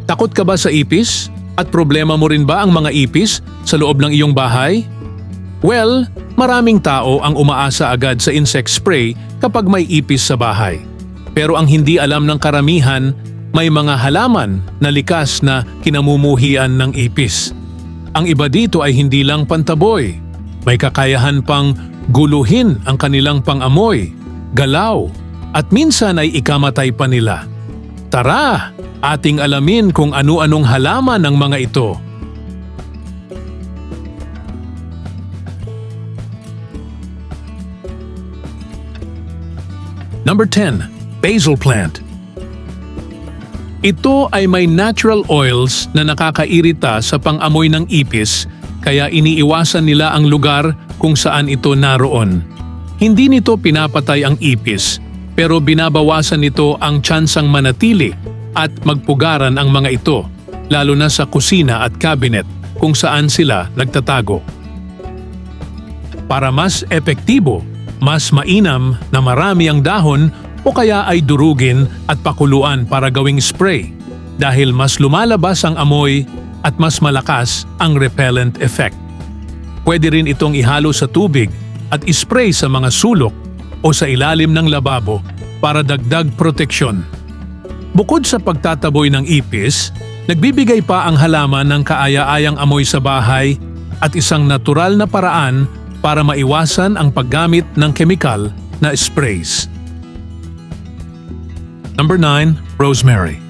Takot ka ba sa ipis? At problema mo rin ba ang mga ipis sa loob ng iyong bahay? Well, maraming tao ang umaasa agad sa insect spray kapag may ipis sa bahay. Pero ang hindi alam ng karamihan, may mga halaman na likas na kinamumuhian ng ipis. Ang iba dito ay hindi lang pantaboy. May kakayahan pang guluhin ang kanilang pangamoy, galaw, at minsan ay ikamatay pa nila. Tara, ating alamin kung ano-anong halaman ang mga ito. Number 10. Basil plant. Ito ay may natural oils na nakakairita sa pang-amoy ng ipis, kaya iniiwasan nila ang lugar kung saan ito naroon. Hindi nito pinapatay ang ipis, pero binabawasan nito ang tsansang manatili at magpugaran ang mga ito, lalo na sa kusina at cabinet kung saan sila nagtatago. Para mas epektibo, mas mainam na marami ang dahon o kaya ay durugin at pakuluan para gawing spray dahil mas lumalabas ang amoy at mas malakas ang repellent effect. Pwede rin itong ihalo sa tubig at ispray sa mga sulok o sa ilalim ng lababo para dagdag proteksyon. Bukod sa pagtataboy ng ipis, nagbibigay pa ang halaman ng kaaya-ayang amoy sa bahay at isang natural na paraan para maiwasan ang paggamit ng kemikal na sprays. Number 9. Rosemary.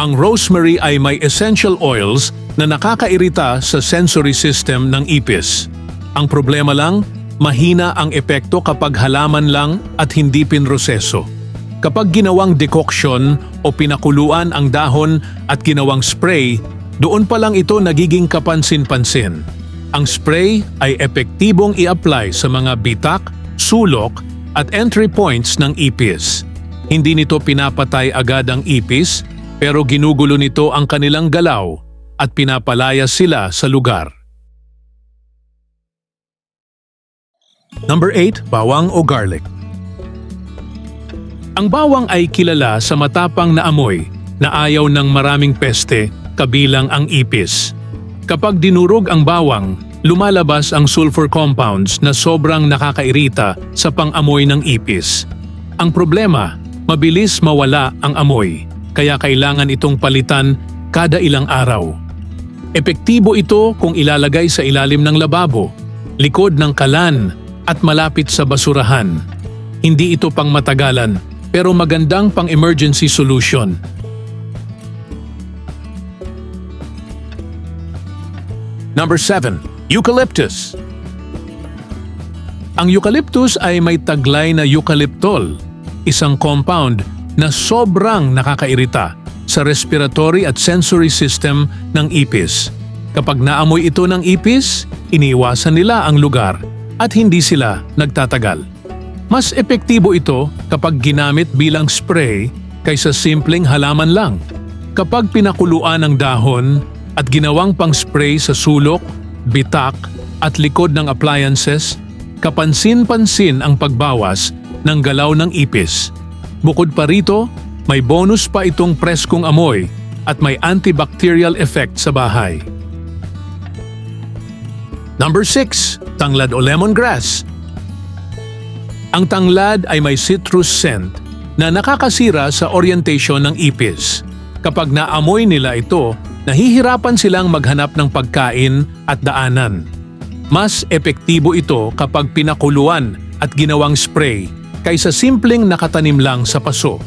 Ang rosemary ay may essential oils na nakakairita sa sensory system ng ipis. Ang problema lang, mahina ang epekto kapag halaman lang at hindi pinroseso. Kapag ginawang decoction o pinakuluan ang dahon at ginawang spray, doon pa lang ito nagiging kapansin-pansin. Ang spray ay epektibong i-apply sa mga bitak, sulok at entry points ng ipis. Hindi nito pinapatay agad ang ipis, pero ginugulo nito ang kanilang galaw at pinapalaya sila sa lugar. Number 8. Bawang o garlic. Ang bawang ay kilala sa matapang na amoy na ayaw ng maraming peste, kabilang ang ipis. Kapag dinurog ang bawang, lumalabas ang sulfur compounds na sobrang nakakairita sa pang-amoy ng ipis. Ang problema, mabilis mawala ang amoy, kaya kailangan itong palitan kada ilang araw. Epektibo ito kung ilalagay sa ilalim ng lababo, likod ng kalan at malapit sa basurahan. Hindi ito pang matagalan, pero magandang pang-emergency solution. Number 7. Eucalyptus. Ang eucalyptus ay may taglay na eucalyptol, isang compound na sobrang nakakairita sa respiratory at sensory system ng ipis. Kapag naamoy ito ng ipis, iniiwasan nila ang lugar at hindi sila nagtatagal. Mas epektibo ito kapag ginamit bilang spray kaysa simpleng halaman lang. Kapag pinakuluan ang dahon at ginawang pang-spray sa sulok, bitak at likod ng appliances, kapansin-pansin ang pagbawas ng galaw ng ipis. Bukod pa rito, may bonus pa itong preskong amoy at may antibacterial effect sa bahay. Number 6. Tanglad o lemongrass. Ang tanglad ay may citrus scent na nakakasira sa orientation ng ipis. Kapag naamoy nila ito, nahihirapan silang maghanap ng pagkain at daanan. Mas epektibo ito kapag pinakuluan at ginawang spray kaysa simpleng nakatanim lang sa paso.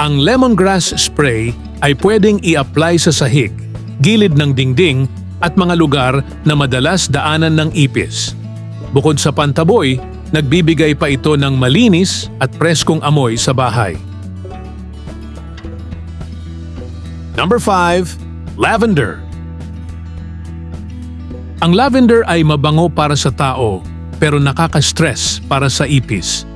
Ang lemongrass spray ay pwedeng i-apply sa sahig, gilid ng dingding at mga lugar na madalas daanan ng ipis. Bukod sa pantaboy, nagbibigay pa ito ng malinis at preskong amoy sa bahay. Number 5. Lavender. Ang lavender ay mabango para sa tao pero nakaka-stress para sa ipis.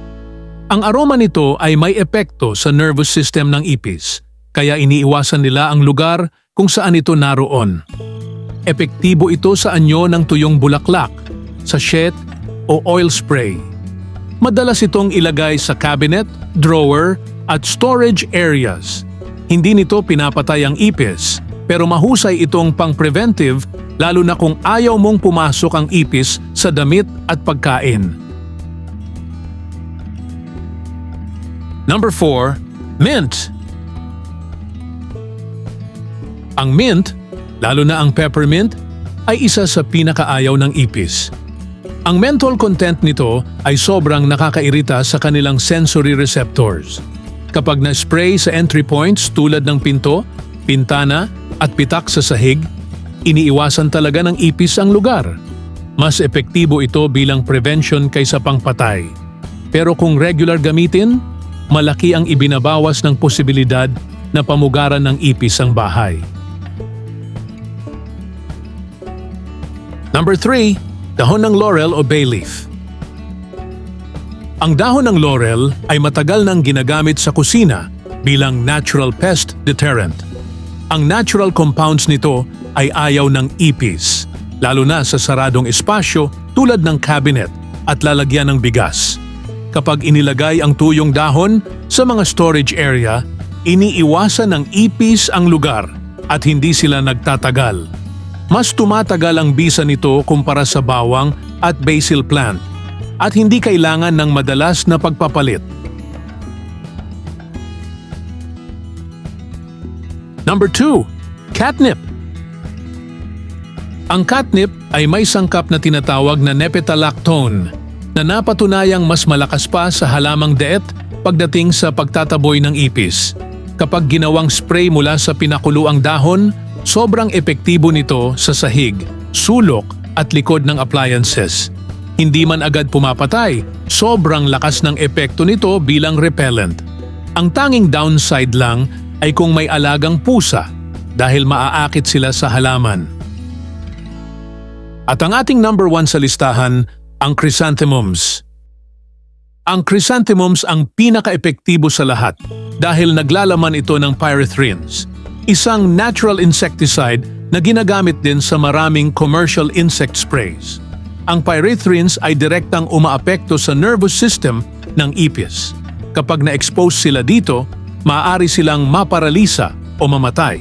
Ang aroma nito ay may epekto sa nervous system ng ipis, kaya iniiwasan nila ang lugar kung saan ito naroon. Epektibo ito sa anyo ng tuyong bulaklak, sachet o oil spray. Madalas itong ilagay sa cabinet, drawer at storage areas. Hindi nito pinapatay ang ipis, pero mahusay itong pang-preventive lalo na kung ayaw mong pumasok ang ipis sa damit at pagkain. Number 4. Mint. Ang mint, lalo na ang peppermint, ay isa sa pinakaayaw ng ipis. Ang menthol content nito ay sobrang nakakairita sa kanilang sensory receptors. Kapag na-spray sa entry points tulad ng pinto, pintana at pitak sa sahig, iniiwasan talaga ng ipis ang lugar. Mas epektibo ito bilang prevention kaysa pangpatay. Pero kung regular gamitin, malaki ang ibinabawas ng posibilidad na pamugaran ng ipis ang bahay. Number 3. Dahon ng laurel o bay leaf. Ang dahon ng laurel ay matagal nang ginagamit sa kusina bilang natural pest deterrent. Ang natural compounds nito ay ayaw ng ipis, lalo na sa saradong espasyo tulad ng cabinet at lalagyan ng bigas. Kapag inilagay ang tuyong dahon sa mga storage area, iniiwasan ng ipis ang lugar at hindi sila nagtatagal. Mas tumatagal ang bisa nito kumpara sa bawang at basil plant at hindi kailangan ng madalas na pagpapalit. Number 2. Catnip. Ang catnip ay may sangkap na tinatawag na nepetalactone na napatunayang mas malakas pa sa halamang deet pagdating sa pagtataboy ng ipis. Kapag ginawang spray mula sa pinakuluang dahon, sobrang epektibo nito sa sahig, sulok at likod ng appliances. Hindi man agad pumapatay, sobrang lakas ng epekto nito bilang repellent. Ang tanging downside lang ay kung may alagang pusa dahil maaakit sila sa halaman. At ang ating number 1 sa listahan, ang chrysanthemums. Ang chrysanthemums ang pinaka-epektibo sa lahat dahil naglalaman ito ng pyrethrins, isang natural insecticide na ginagamit din sa maraming commercial insect sprays. Ang pyrethrins ay direktang umaapekto sa nervous system ng ipis. Kapag na-expose sila dito, maaari silang maparalisa o mamatay.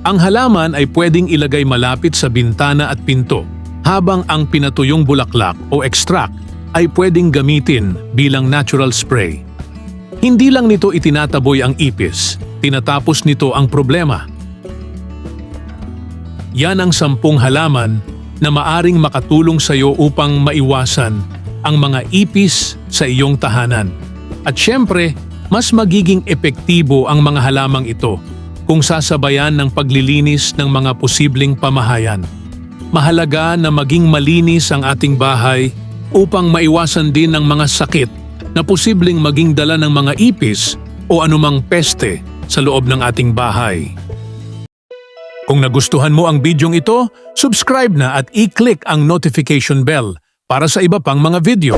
Ang halaman ay pwedeng ilagay malapit sa bintana at pinto, habang ang pinatuyong bulaklak o extract ay pwedeng gamitin bilang natural spray. Hindi lang nito itinataboy ang ipis, tinatapos nito ang problema. Yan ang 10 halaman na maaring makatulong sa iyo upang maiwasan ang mga ipis sa iyong tahanan. At syempre, mas magiging epektibo ang mga halamang ito kung sasabayan ng paglilinis ng mga posibleng pamahayan. Mahalaga na maging malinis ang ating bahay upang maiwasan din ang mga sakit na posibleng maging dala ng mga ipis o anumang peste sa loob ng ating bahay. Kung nagustuhan mo ang bidyong ito, subscribe na at i-click ang notification bell para sa iba pang mga video.